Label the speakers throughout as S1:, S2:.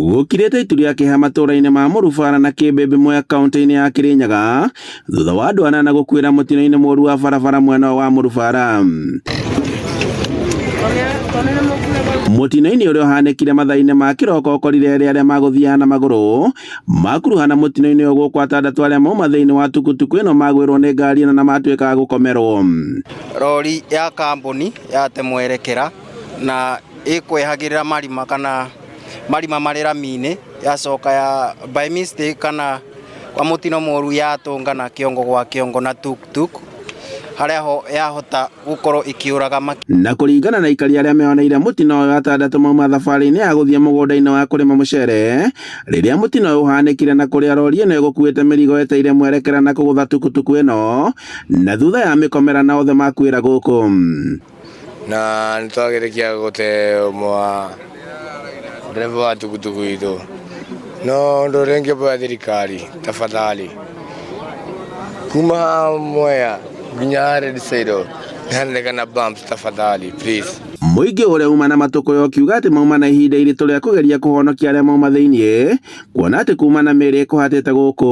S1: Gukirete itu rĩa kĩeha matũũra-inĩ ma Mũrubara na Kĩmbĩmbĩ Mwea kaunti-inĩ ya Kĩrĩnyaga thutha wa andũ anana gũkuĩra mũtino-inĩ mũru wa barabara mwena wa Mũrubara. Mũtino-inĩ ũrĩa ũhanĩkire mathaa-inĩ ma kĩroko ũkorire arĩa magũthiaga na magũrũ makuruhana mũtino-inĩ ũyũ gũkũ atandatũ arĩa mauma thĩinĩ wa tukutuku ĩno magwĩrwo nĩ ngari na matuĩkaga gũkomerwo.
S2: Rori ya kambuni yate mwerekera na ĩkwehagĩrĩra marima kana marima marĩ rami-inĩ yacoka ya by mistake kana kwa mũtino mũru yatũngana kĩongo gwa kĩongo na tuktuk harĩa ho yahota gũkorwo ikĩũraga.
S1: Na kũringana na aikari arĩa meyoneire mũtino ũyũ atandatũ mauma thabarĩ-inĩ ya gũthiĩ mũgũnda-inĩ wa kũrĩma mũcere rĩrĩa mũtino ũyũ ũhanĩkire na kũrĩa rori ĩno ĩgũkuĩte mĩrigo eteire mwerekera na kũgũtha tukutuku ĩno na thutha ya mĩkomera na othe makuĩra gũkũ.
S3: Na nĩtwagĩrĩkia gũte mwa dereva wa tukutuku itũ no ũndũ ũrĩa ingĩhoya thirikari tafadhali kuma Mwea nginya Red Side na bumps tafadhali please.
S1: Mũingĩ ũrĩa uma na matũkũyo kiuga atĩ mauma na ihinda iritũ rĩa kũgeria kũhonokia arĩa mauma thĩiniĩ kuona atĩ kuma na mĩĩrĩ ĩkũhatĩte gũkũ.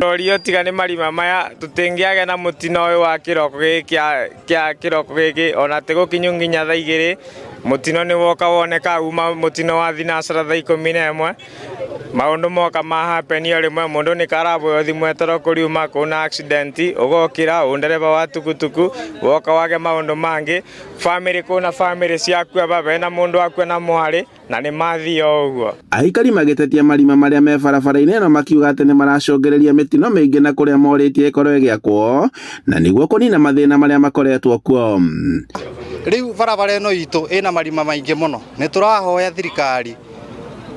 S4: Rori tiga nĩ marima maya tũtingĩagĩa na mũtino ũyũ wa kĩroko gĩkĩ kĩa kĩroko gĩkĩ ona tĩgũkinyu nginya thaa 2 mũtino nĩ woka woneka uma mũtino wa thinacara thaa 11 maũndũ moka mahapenio rĩmwe mũndũ nĩ karabũyo thimũ etoro kũriuma kuna accident ũgokĩra ũndereba wa tukutuku woka wage maũndũ mangĩ family kuna family ciakua baba na mũndũ akua na mwarĩ na nĩ mathio ũguo.
S1: Aikari magĩtetia marima marĩa me barabara-inĩ no makiuga atĩ nĩ maracũngĩrĩria mĩtino mĩingĩ na kũrĩa morĩtie ĩkorwo ĩgĩakwo na nĩguo kũnina mathĩna marĩa makoretwo kuo.
S5: Rĩu barabara ĩno itũ ĩna marima maingĩ mũno nĩ tũrahoya thirikari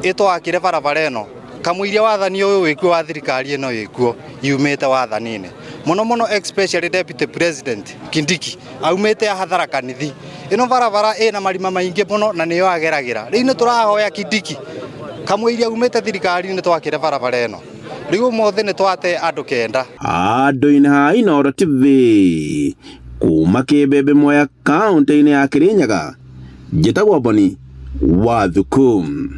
S5: ĩtwakĩre barabara ĩno kamũiria wathani ũyũ wĩkuo wa thirikari ĩno wĩkuo yumĩte wathani-inĩ mũno especially deputy president Kindiki aumĩte Hathara Kanithi. Ĩno barabara ĩna marima maingĩ mũno na nĩyo ageragĩra. Rĩu nĩ tũrahoya Kindiki kamũiria umĩte thirikari nĩ twakĩre barabara ĩno. Rĩu mothe nĩ twate andũ 9.
S1: Andũ-inĩ ha Inooro TV kuma Kĩmbĩmbĩ Mwea kaunti-inĩ ya Kĩrĩnyaga njĩtagwo Boni wa Thukum.